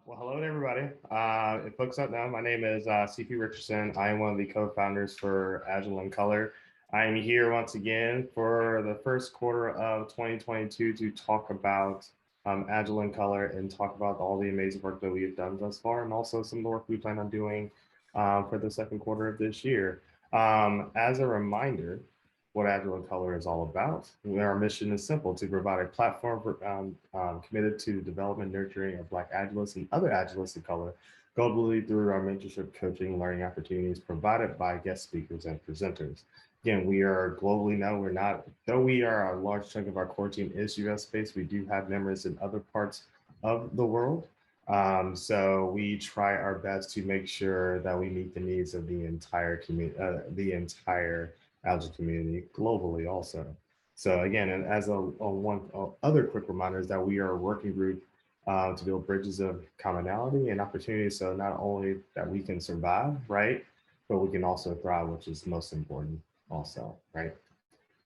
Well, hello to everybody. If folks don't know, my name is CP Richardson. I am one of the co-founders for Agile in Color. I am here once again for the first quarter of 2022 to talk about Agile in Color and talk about all the amazing work that we have done thus far, and also some of the work we plan on doing for the second quarter of this year. As a reminder, what Agile in Color is all about. Our mission is simple: to provide a platform for, committed to the development, nurturing of Black Agilists and other Agilists of color globally through our mentorship, coaching, learning opportunities provided by guest speakers and presenters. Again, we are globally known. We're not, though we are a large chunk of our core team is US based, we do have members in other parts of the world. So we try our best to make sure that we meet the needs of the entire community, the entire Agile community globally also. So again, and as other quick reminder is that we are a working group to build bridges of commonality and opportunity. So not only that we can survive, right, but we can also thrive, which is most important also, right?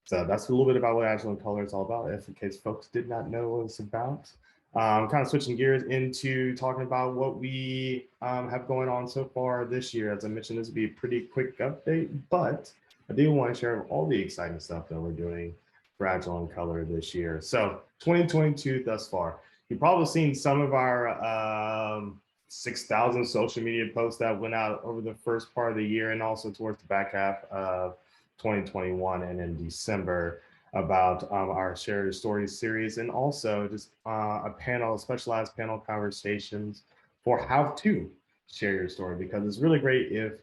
So that's a little bit about what Agile in Color is all about, if in case folks did not know what it's about. Kind of switching gears into talking about what we have going on so far this year. As I mentioned, this will be a pretty quick update, but I do want to share all the exciting stuff that we're doing for Agile in Color this year. So 2022 thus far, you've probably seen some of our 6,000 social media posts that went out over the first part of the year and also towards the back half of 2021 and in December about our Share Your Stories series, and also just a panel, specialized panel conversations for how to share your story, because it's really great if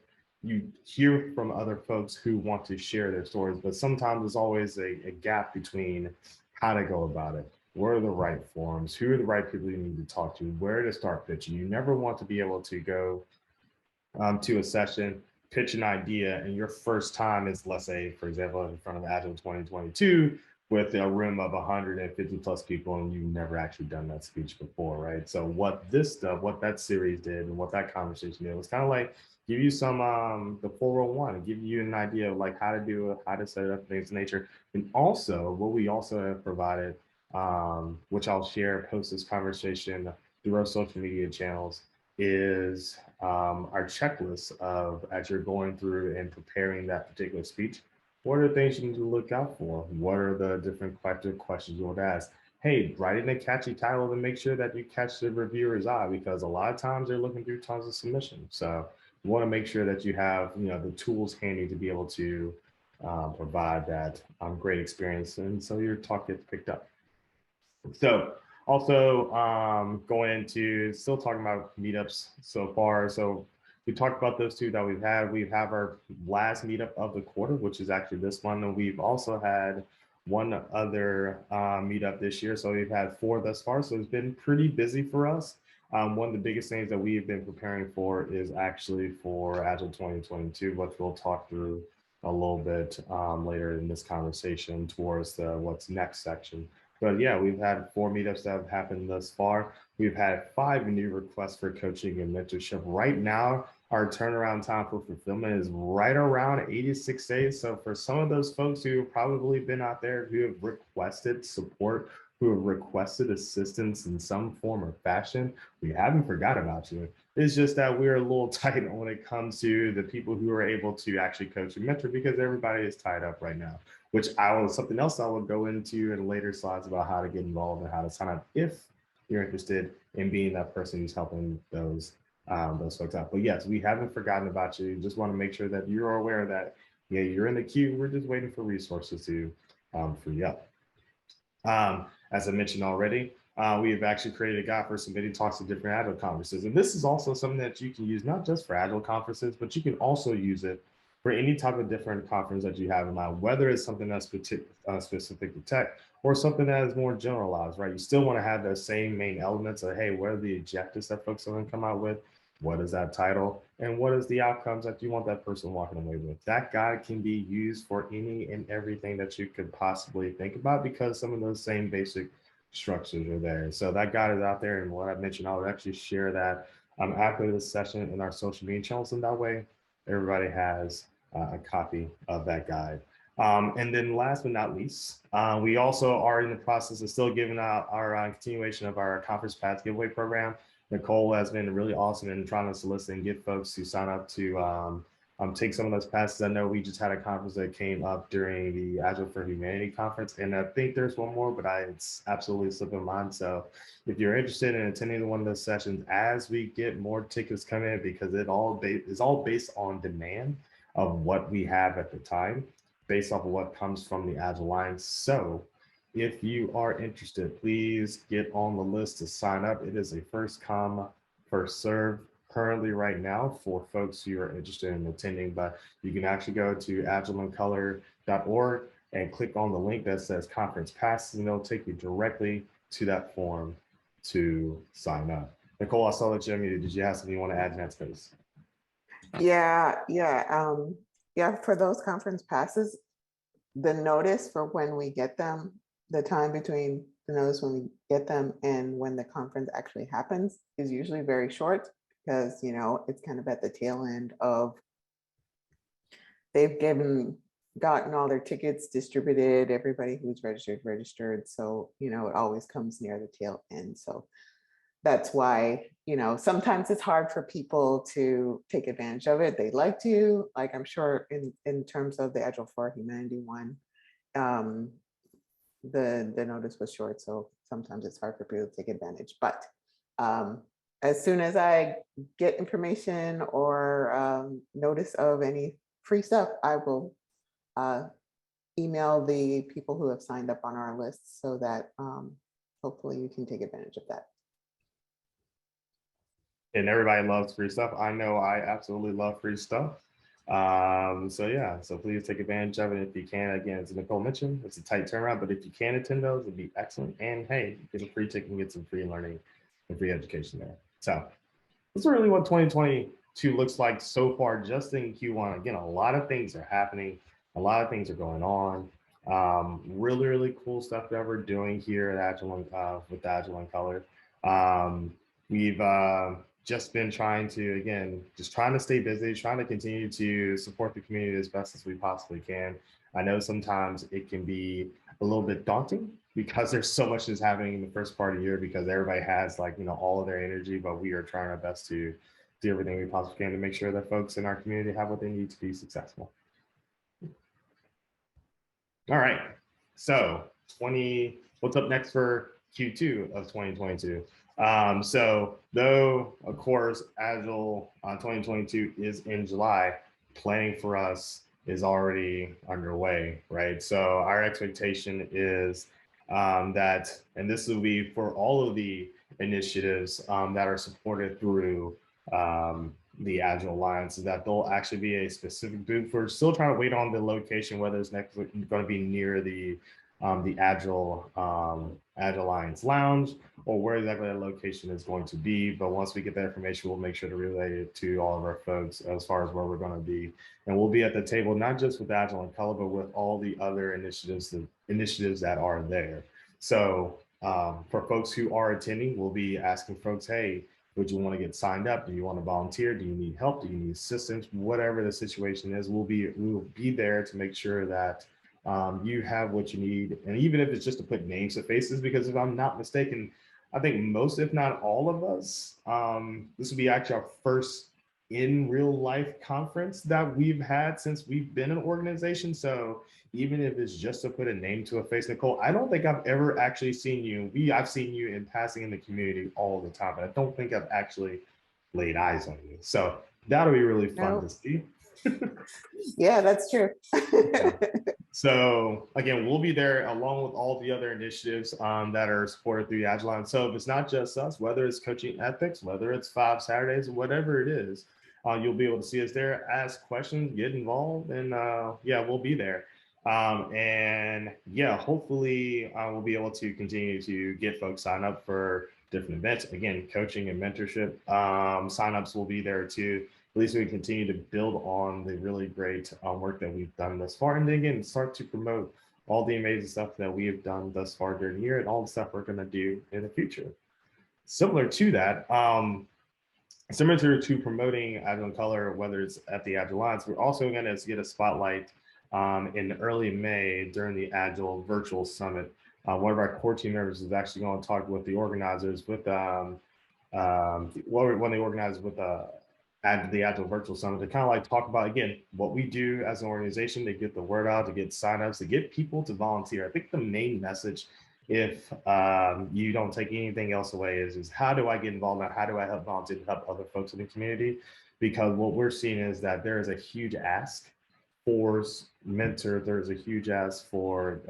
you hear from other folks who want to share their stories, but sometimes there's always a gap between how to go about it. What are the right forums? Who are the right people you need to talk to? Where to start pitching? You never want to be able to go to a session, pitch an idea, and your first time is, let's say, for example, in front of Agile 2022 with a room of 150 plus people, and you've never actually done that speech before, right? So what this stuff, what that series did, and what that conversation did was kind of like give you some the 401 and give you an idea of like how to do it, how to set it up, things of nature. And also what we also have provided, which I'll share post this conversation through our social media channels, is our checklist of, as you're going through and preparing that particular speech, what are the things you need to look out for? What are the different questions you want to ask? Hey, write in a catchy title to make sure that you catch the reviewer's eye, because a lot of times they're looking through tons of submissions. So you want to make sure that you have, the tools handy to be able to provide that great experience, and so your talk gets picked up. So also going into still talking about meetups so far. So we talked about those two that we've had. We have our last meetup of the quarter, which is actually this one. And we've also had one other meetup this year. So we've had 4 thus far. So it's been pretty busy for us. One of the biggest things that we've been preparing for is actually for Agile 2022, which we'll talk through a little bit later in this conversation towards the what's next section. But yeah, we've had 4 meetups that have happened thus far. We've had 5 new requests for coaching and mentorship. Right now, our turnaround time for fulfillment is right around 86 days. So for some of those folks who have probably been out there who have requested support, who have requested assistance in some form or fashion, we haven't forgot about you. It's just that we're a little tight when it comes to the people who are able to actually coach and mentor, because everybody is tied up right now, which something else I will go into in later slides about how to get involved and how to sign up if you're interested in being that person who's helping those folks out. But yes, we haven't forgotten about you. Just want to make sure that you're aware that, yeah, you're in the queue. We're just waiting for resources to free up. As I mentioned already, we have actually created a guide for submitting talks to different Agile conferences. And this is also something that you can use not just for Agile conferences, but you can also use it for any type of different conference that you have in mind, whether it's something that's specific to tech or something that is more generalized, right? You still want to have the same main elements of, hey, what are the objectives that folks are going to come out with? What is that title? And what is the outcomes that you want that person walking away with? That guide can be used for any and everything that you could possibly think about, because some of those same basic structures are there. So that guide is out there. And what I mentioned, I'll actually share that after this session in our social media channels. And that way, everybody has a copy of that guide. And then last but not least, we also are in the process of still giving out our continuation of our conference pass giveaway program. Nicole has been really awesome in trying to solicit and get folks to sign up to take some of those passes. I know we just had a conference that came up during the Agile for Humanity conference, and I think there's one more, but it's absolutely slipping my mind. So if you're interested in attending one of those sessions, as we get more tickets come in, because it's all based on demand of what we have at the time, based off of what comes from the Agile Alliance. So if you are interested, please get on the list to sign up. It is a first come, first serve currently right now for folks who are interested in attending, but you can actually go to agileandcolor.org and click on the link that says conference passes, and it'll take you directly to that form to sign up. Nicole, I saw that you unmuted. Did you have something you want to add in that space? Yeah, for those conference passes, the notice for when we get them, the time between the notice when we get them and when the conference actually happens is usually very short, because it's kind of at the tail end of they've gotten all their tickets distributed, everybody who's registered. So, it always comes near the tail end. So that's why, sometimes it's hard for people to take advantage of it. They'd like to, like, I'm sure in terms of the Agile for Humanity one, the notice was short. So sometimes it's hard for people to take advantage. But as soon as I get information or notice of any free stuff, I will email the people who have signed up on our list so that hopefully you can take advantage of that. And everybody loves free stuff. I know I absolutely love free stuff. So please take advantage of it if you can. Again, as Nicole mentioned, it's a tight turnaround, but if you can attend those, it'd be excellent. And hey, you get a free ticket and get some free learning and free education there. So that's really what 2022 looks like so far, just in Q1. Again, a lot of things are happening. A lot of things are going on. Really, really cool stuff that we're doing here at Agile with Agile and Color. We've just been trying to stay busy, trying to continue to support the community as best as we possibly can. I know sometimes it can be a little bit daunting because there's so much that's happening in the first part of the year, because everybody has all of their energy, but we are trying our best to do everything we possibly can to make sure that folks in our community have what they need to be successful. All right, so what's up next for Q2 of 2022? So though, of course, Agile 2022 is in July, planning for us is already underway, right? So our expectation is that, and this will be for all of the initiatives that are supported through the Agile Alliance, is that there'll actually be a specific booth. We're still trying to wait on the location, whether it's next going to be near the Agile Alliance Lounge, or where exactly that location is going to be. But once we get that information, we'll make sure to relay it to all of our folks as far as where we're going to be. And we'll be at the table, not just with Agile and Color, but with all the other initiatives that are there. So for folks who are attending, we'll be asking folks, hey, would you want to get signed up? Do you want to volunteer? Do you need help? Do you need assistance? Whatever the situation is, we will be there to make sure that you have what you need. And even if it's just to put names to faces, because if I'm not mistaken, I think most, if not all of us, this will be actually our first in real life conference that we've had since we've been an organization. So even if it's just to put a name to a face, Nicole, I don't think I've ever actually seen you. I've seen you in passing in the community all the time, but I don't think I've actually laid eyes on you. So that'll be really fun to see. Yeah, that's true. Yeah. So again, we'll be there along with all the other initiatives that are supported through the Agile Alliance. So if it's not just us, whether it's coaching ethics, whether it's 5 Saturdays, whatever it is, you'll be able to see us there, ask questions, get involved, and we'll be there. Hopefully we'll be able to continue to get folks signed up for different events. Again, coaching and mentorship signups will be there too. At least we continue to build on the really great work that we've done thus far, and then again, start to promote all the amazing stuff that we have done thus far during the year and all the stuff we're going to do in the future. Similar to that, similar to promoting Agile and Color, whether it's at the Agile Alliance, we're also going to get a spotlight in early May during the Agile Virtual Summit. One of our core team members is actually going to talk with the organizers, with when they organized with at the Agile Virtual Summit to kind of like talk about, again, what we do as an organization to get the word out, to get signups, to get people to volunteer. I think the main message, if you don't take anything else away, is how do I get involved? How do I help volunteer to help other folks in the community? Because what we're seeing is that there is a huge ask for mentors, there's a huge ask for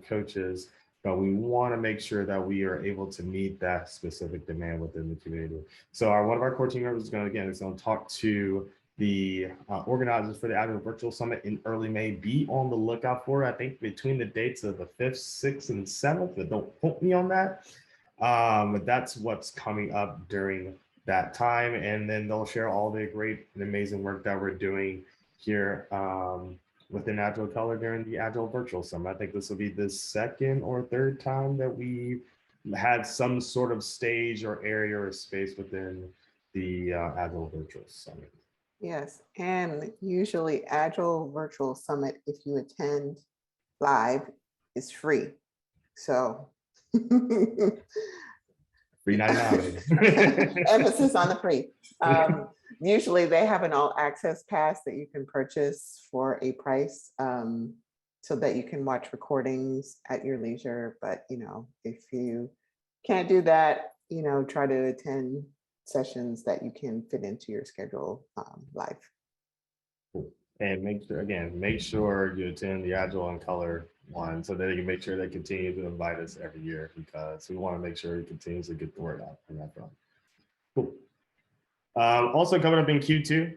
coaches, but we want to make sure that we are able to meet that specific demand within the community. So one of our core team members is going to talk to the organizers for the Agile Virtual Summit in early May. Be on the lookout for it. I think between the dates of the 5th, 6th, and 7th, but don't quote me on that. But that's what's coming up during that time. And then they'll share all the great and amazing work that we're doing here within Agile Color during the Agile Virtual Summit. I think this will be the second or third time that we had some sort of stage or area or space within the Agile Virtual Summit. Yes, and usually Agile Virtual Summit, if you attend live, is free. So Free 99. emphasis on the free. Usually they have an all access pass that you can purchase for a price so that you can watch recordings at your leisure. But, if you can't do that, try to attend sessions that you can fit into your schedule live. And make sure you attend the Agile and Color one so that you can make sure they continue to invite us every year, because we want to make sure it continues to get the word out from that front. Cool. Also coming up in Q2,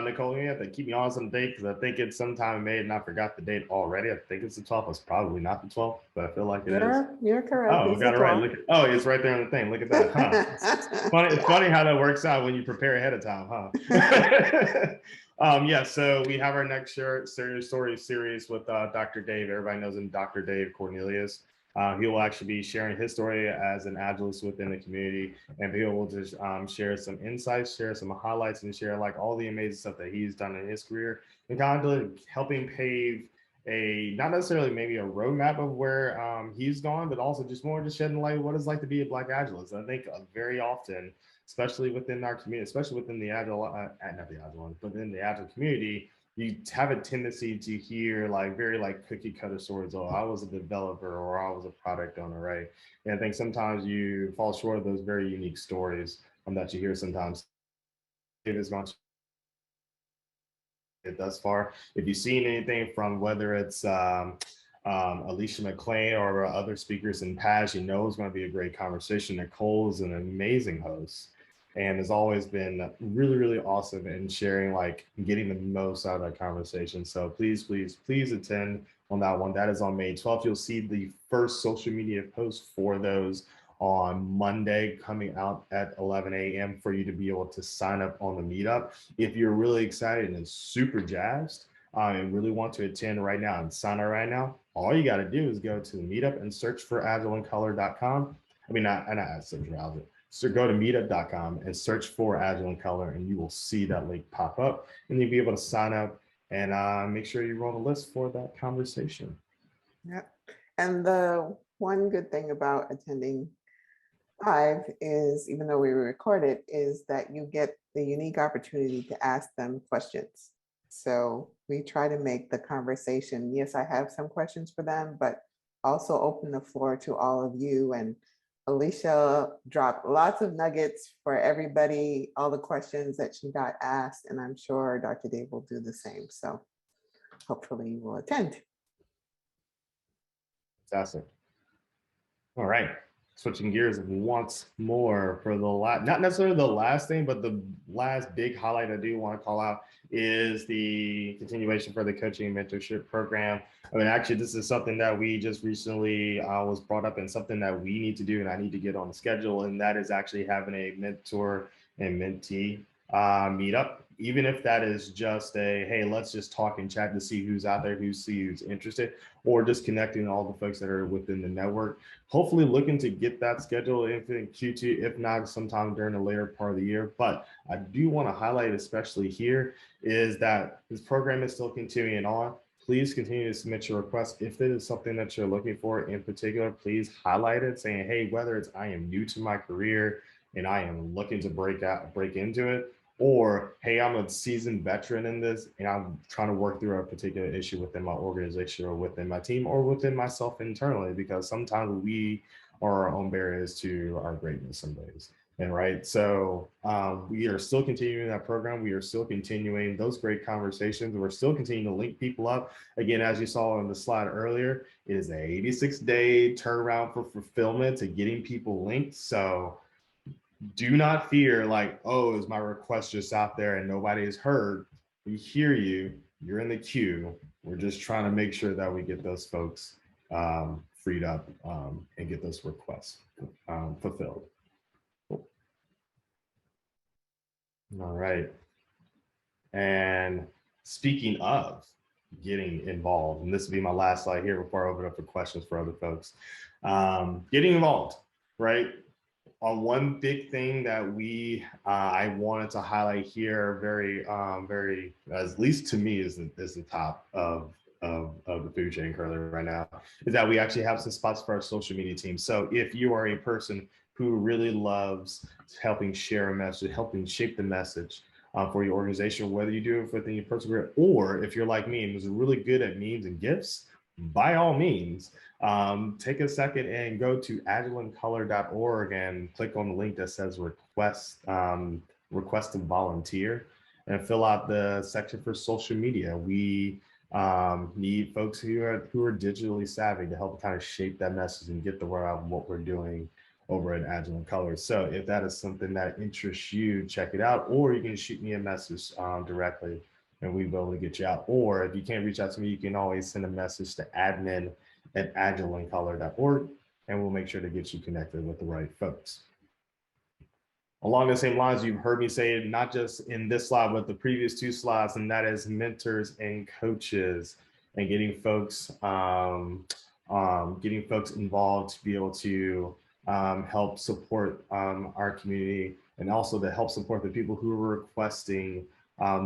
Nicole, you have to keep me honest on the date because I think it's sometime in May and I forgot the date already. I think it's the 12th. It's probably not the 12th, but I feel like it is. You're correct. Oh, we got it right. Look at, it's right there on the thing. Look at that. Huh? It's funny how that works out when you prepare ahead of time, huh? Yeah, so we have our next story series with Dr. Dave. Everybody knows him, Dr. Dave Cornelius. He will actually be sharing his story as an Agilist within the community, and he will just share some insights, share some highlights, and share like all the amazing stuff that he's done in his career, and kind of helping pave not necessarily maybe a roadmap of where he's gone, but also just more just shedding light what it's like to be a Black Agilist. I think very often, especially within our community, especially within the Agile, not the Agile one, but in the Agile community, you have a tendency to hear like very like cookie cutter stories. Oh, I was a developer or I was a product owner, right? And I think sometimes you fall short of those very unique stories that you hear sometimes. It is going to thus far. If you've seen anything from whether it's Alicia McLean or other speakers in past, it's going to be a great conversation. Nicole is an amazing host and has always been really, really awesome in sharing, like getting the most out of that conversation. So please, please, please attend on that one. That is on May 12th. You'll see the first social media post for those on Monday coming out at 11 a.m. for you to be able to sign up on the meetup. If you're really excited and super jazzed and really want to attend right now and sign up right now, all you got to do is go to the meetup and search for agileandcolor.com. I mean, not search for Agile. So go to meetup.com and search for Agile and Color, and you will see that link pop up, and you'll be able to sign up and make sure you're on the list for that conversation. Yep. And the one good thing about attending live is, even though we record it, is that you get the unique opportunity to ask them questions. So we try to make the conversation, yes, I have some questions for them, but also open the floor to all of you. And Alicia dropped lots of nuggets for everybody, all the questions that she got asked, and I'm sure Dr. Dave will do the same. So hopefully you will attend. Fantastic. All right. Switching gears once more for the last, not necessarily the last thing, but the last big highlight I do want to call out is the continuation for the coaching and mentorship program. I mean, actually, this is something that we just recently was brought up and something that we need to do and I need to get on the schedule. And that is actually having a mentor and mentee meetup, even if that is just a, hey, let's just talk and chat to see who's out there, who's interested, or just connecting all the folks that are within the network. Hopefully looking to get that scheduled in Q2, if not sometime during the later part of the year. But I do want to highlight, especially here, is that this program is still continuing on. Please continue to submit your requests. If it is something that you're looking for in particular, please highlight it saying, hey, whether it's I am new to my career, and I am looking to break into it, or hey, I'm a seasoned veteran in this and I'm trying to work through a particular issue within my organization or within my team or within myself internally, because sometimes we are our own barriers to our greatness some days. And right, so we are still continuing that program. We are still continuing those great conversations. We're still continuing to link people up. Again, as you saw on the slide earlier, it is an 86-day turnaround for fulfillment to getting people linked. So do not fear like, oh, is my request just out there and nobody is heard? We hear you. You're in the queue. We're just trying to make sure that we get those folks freed up and get those requests fulfilled. Cool. All right. And speaking of getting involved, and this will be my last slide here before I open up for questions for other folks. Getting involved, right? On one big thing that I wanted to highlight here, very, at least to me, is the top of the food chain currently right now, is that we actually have some spots for our social media team. So if you are a person who really loves helping share a message, helping shape the message for your organization, whether you do it within your personal career, or if you're like me and was really good at memes and gifs, by all means, take a second and go to agileandcolor.org and click on the link that says request to volunteer and fill out the section for social media. We need folks who are digitally savvy to help kind of shape that message and get the word out of what we're doing over at Agile and Color. So if that is something that interests you, check it out, or you can shoot me a message directly and we'll be able to get you out. Or if you can't reach out to me, you can always send a message to admin@agileandcolor.org and we'll make sure to get you connected with the right folks. Along the same lines, you've heard me say it, not just in this slide, but the previous two slides, and that is mentors and coaches and getting folks involved to be able to help support our community and also to help support the people who are requesting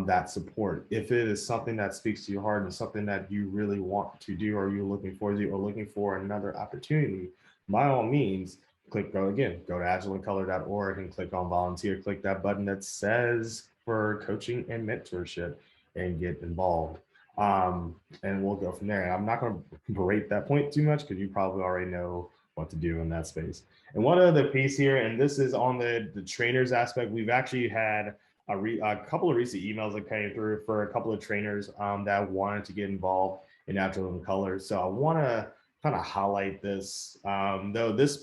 that support. If it is something that speaks to your heart and something that you really want to do, or you're looking forward to, or looking for another opportunity, by all means, go to agileandcolor.org and click on volunteer. Click that button that says for coaching and mentorship and get involved. And we'll go from there. And I'm not going to berate that point too much because you probably already know what to do in that space. And one other piece here, and this is on the trainers aspect, we've actually had a couple of recent emails that came through for a couple of trainers that wanted to get involved in Agile and Color. So I want to kind of highlight this, though this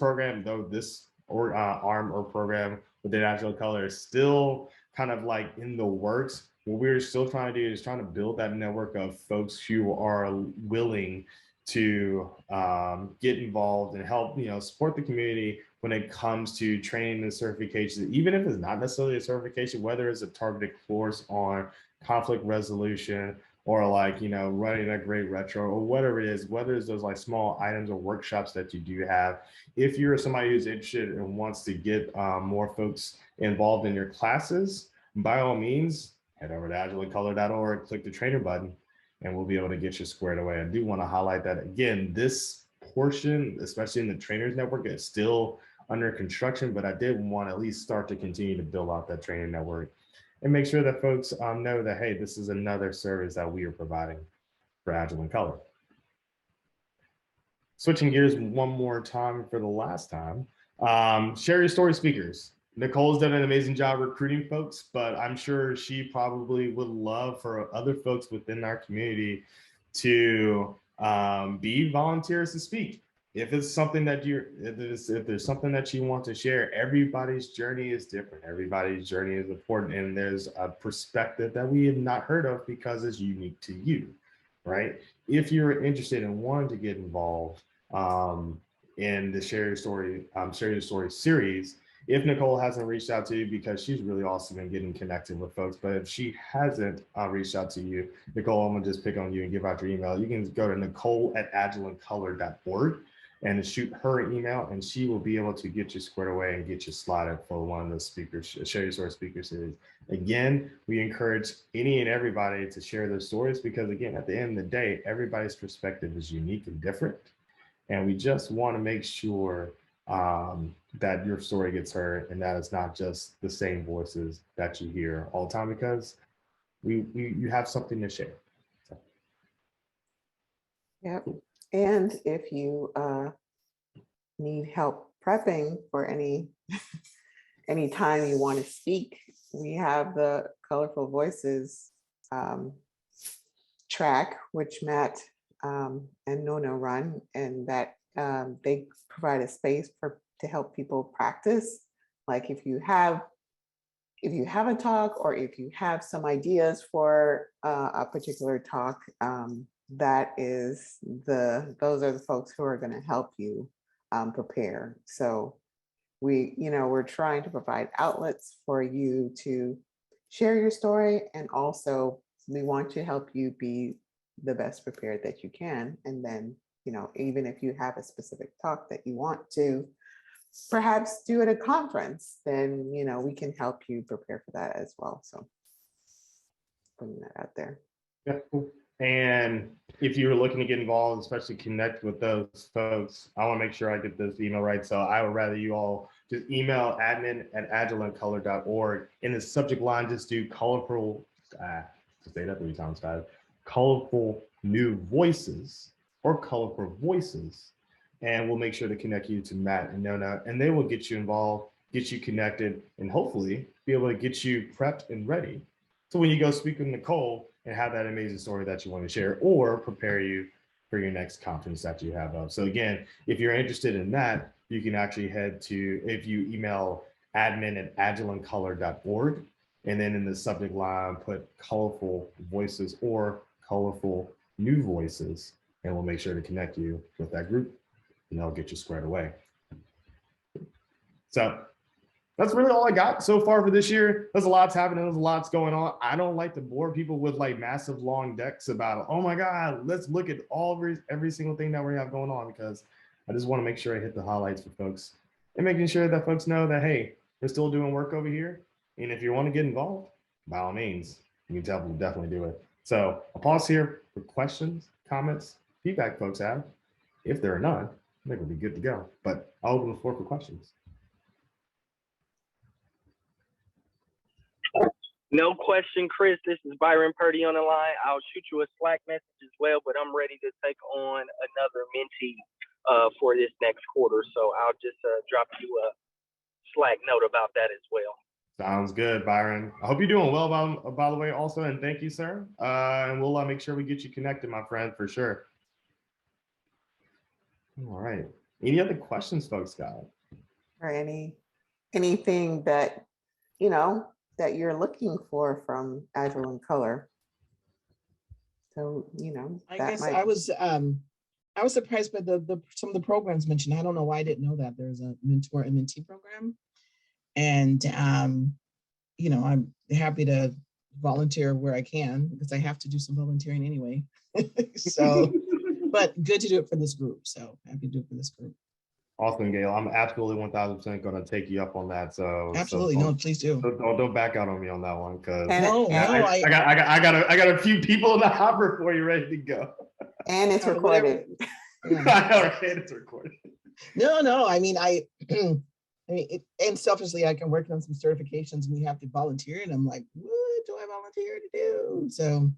arm or program within Agile Color is still kind of like in the works. What we're still trying to do is trying to build that network of folks who are willing to get involved and help, support the community when it comes to training and certifications, even if it's not necessarily a certification, whether it's a targeted course on conflict resolution or running a great retro or whatever it is, whether it's those like small items or workshops that you do have. If you're somebody who's interested and wants to get more folks involved in your classes, by all means, head over to agileandcolor.org, click the trainer button, and we'll be able to get you squared away. I do want to highlight that again, this portion, especially in the trainers network, is still under construction, but I did want to at least start to continue to build out that training network and make sure that folks know that, hey, this is another service that we are providing for Agile and Color. Switching gears one more time for the last time, share your story speakers. Nicole's done an amazing job recruiting folks, but I'm sure she probably would love for other folks within our community to be volunteers to speak. If it's something that if there's something that you want to share, everybody's journey is different. Everybody's journey is important, and there's a perspective that we have not heard of because it's unique to you, right? If you're interested in wanting to get involved in the Share Your Story series, if Nicole hasn't reached out to you, because she's really awesome in getting connected with folks, but if she hasn't reached out to you, Nicole, I'm gonna just pick on you and give out your email. You can go to nicole@agileandcolor.org and shoot her an email, and she will be able to get you squared away and get you slotted for one of the speakers, Share Your Story speaker series. Again, we encourage any and everybody to share their stories because, again, at the end of the day, everybody's perspective is unique and different. And we just want to make sure that your story gets heard, and that it's not just the same voices that you hear all the time, because you have something to share. So. Yep. And if you need help prepping for any time you want to speak, we have the Colorful Voices track, which Matt and Nona run, and that they provide a space to help people practice. Like if you have a talk, or if you have some ideas for a particular talk, those are the folks who are going to help you prepare. So we're trying to provide outlets for you to share your story, and also we want to help you be the best prepared that you can. And then, even if you have a specific talk that you want to perhaps do at a conference, then, we can help you prepare for that as well. So putting that out there. Yeah, cool. And if you're looking to get involved, especially connect with those folks, I want to make sure I get this email right. So I would rather you all just email admin@agileandcolor.org. In the subject line, just do colorful, say that 3 times fast, colorful new voices or colorful voices. And we'll make sure to connect you to Matt and Nona, and they will get you involved, get you connected, and hopefully be able to get you prepped and ready. So when you go speak with Nicole and have that amazing story that you want to share, or prepare you for your next conference that you have up. So again, if you're interested in that, you can actually head to, if you email admin@agileandcolor.org, and then in the subject line, put colorful voices or colorful new voices, and we'll make sure to connect you with that group, and they'll get you squared away. So that's really all I got so far for this year. There's a lot's happening. There's a lot's going on. I don't like to bore people with like massive long decks about, oh my God, let's look at every single thing that we have going on, because I just want to make sure I hit the highlights for folks and making sure that folks know that, hey, we're still doing work over here. And if you want to get involved, by all means, you can definitely do it. So I'll pause here for questions, comments, feedback folks have. If there are none, I think we'll be good to go. But I'll open the floor for questions. No question, Chris. This is Byron Purdy on the line. I'll shoot you a Slack message as well, but I'm ready to take on another mentee for this next quarter. So I'll just drop you a Slack note about that as well. Sounds good, Byron. I hope you're doing well, by the way, also, and thank you, sir. And we'll make sure we get you connected, my friend, for sure. All right. Any other questions folks got? Or anything that, that you're looking for from Agile and Color. So, I guess I was surprised by some of the programs mentioned. I don't know why I didn't know that there's a mentor and mentee program. And, I'm happy to volunteer where I can, because I have to do some volunteering anyway. So, but good to do it for this group. So happy to do it for this group. Awesome, Gail. I'm absolutely 1000% going to take you up on that. So absolutely, no, please do. Don't back out on me on that one, because I got a few people in the hopper for you ready to go. And it's recorded. Yeah. All right, it's recorded. No. I mean, and selfishly, I can work on some certifications, and we have to volunteer, and I'm like, what do I volunteer to do? So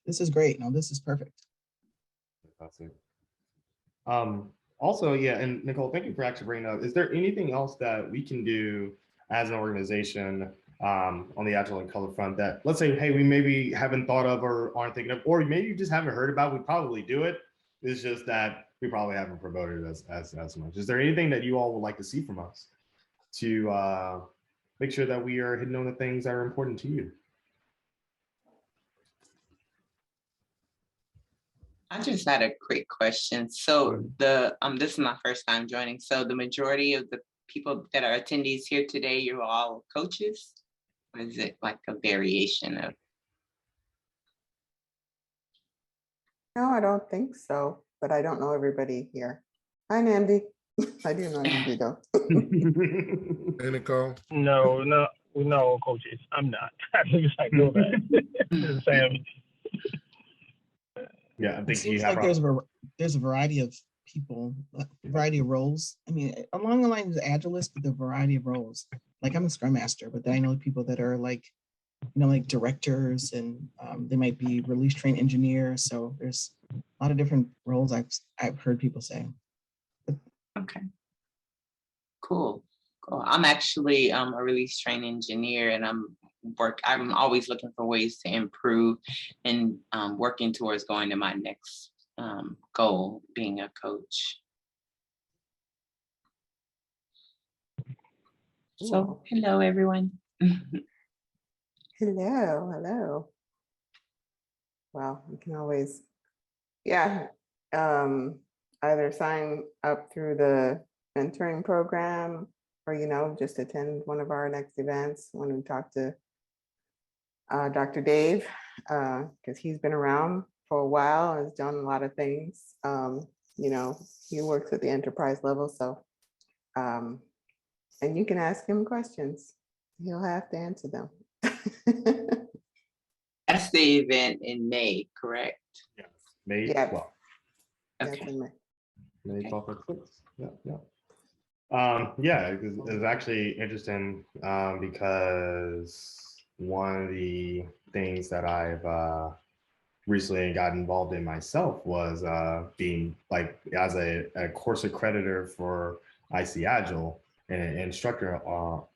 this is great. No, this is perfect. Fantastic. Also, yeah, and Nicole, thank you for actually bringing up. Is there anything else that we can do as an organization on the Agile and Color front that, let's say, hey, we maybe haven't thought of or aren't thinking of, or maybe you just haven't heard about? We probably do it. It's just that we probably haven't promoted it as much. Is there anything that you all would like to see from us to make sure that we are hitting on the things that are important to you? I just had a quick question. So this is my first time joining. So the majority of the people that are attendees here today, you're all coaches? Or is it like a variation of? No, I don't think so, but I don't know everybody here. Hi, Namdi. I do know Namdi though. Hey, Nicole. No, coaches. I'm not. I know that. Sam. Yeah, I think it seems like there's a variety of people, a variety of roles. I mean, along the lines of Agilist, but the variety of roles. Like I'm a Scrum Master, but then I know people that are like, you know, like directors, and they might be release train engineers. So there's a lot of different roles I've heard people say. Okay. Cool. Cool. I'm actually a release train engineer, and I'm always looking for ways to improve and working towards going to my next goal, being a coach. So, hello, everyone. Hello. Well, you can always, either sign up through the mentoring program, or, you know, just attend one of our next events when we talk to Dr. Dave, because he's been around for a while, has done a lot of things. You know, he works at the enterprise level, so, and you can ask him questions. He'll have to answer them. That's the event in May, correct? Yes. May Yeah. 12th. Okay. May Okay. 12th at 6. Yeah. Yeah, it's actually interesting because one of the things that I've recently got involved in myself was being like as a course accreditor for IC Agile and an instructor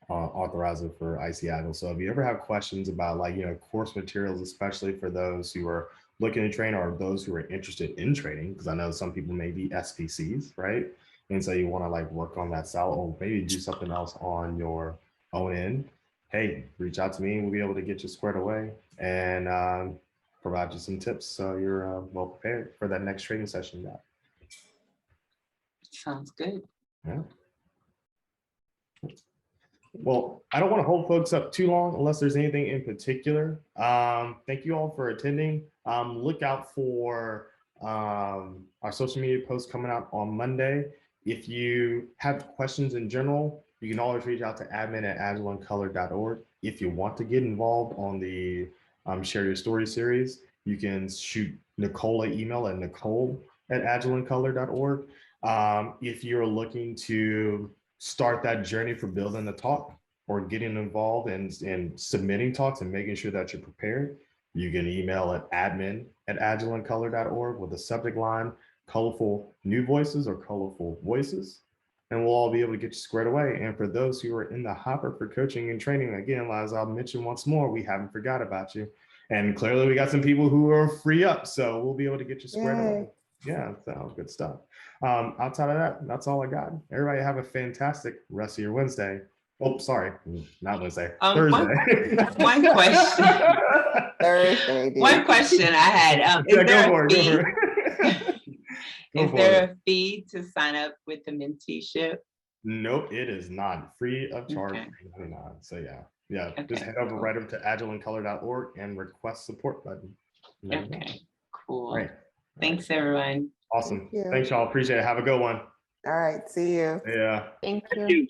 authorizer for IC Agile. So if you ever have questions about, like, you know, course materials, especially for those who are looking to train or those who are interested in training, because I know some people may be SPCs, right? And so you want to like work on that style, or maybe do something else on your own end. Hey, reach out to me and we'll be able to get you squared away and provide you some tips so you're well prepared for that next training session. Sounds good. Yeah. Well, I don't want to hold folks up too long unless there's anything in particular. Thank you all for attending. Look out for our social media posts coming out on Monday. If you have questions in general, you can always reach out to admin@agileandcolor.org. If you want to get involved on the Share Your Story series, you can shoot Nicole an email at nicole@agileandcolor.org. If you're looking to start that journey for building the talk or getting involved in submitting talks and making sure that you're prepared, you can email at admin@agileandcolor.org with the subject line colorful new voices or colorful voices, and we'll all be able to get you squared away. And for those who are in the hopper for coaching and training, again, as I'll mention once more, we haven't forgot about you. And clearly we got some people who are free up, so we'll be able to get you squared away. Yeah, sounds good stuff. Outside of that, that's all I got. Everybody have a fantastic rest of your Wednesday. Oh, sorry, not Wednesday, Thursday. One question. Thursday. One question I had. Is there a fee to sign up with the menteeship? Nope, it is not free of charge. Okay. So yeah. Okay, Just head over right over to agileandcolor.org and request support button. Okay, cool. Right. Thanks, everyone. Awesome. Thanks, y'all. Appreciate it. Have a good one. All right. See you. Yeah. Thank you.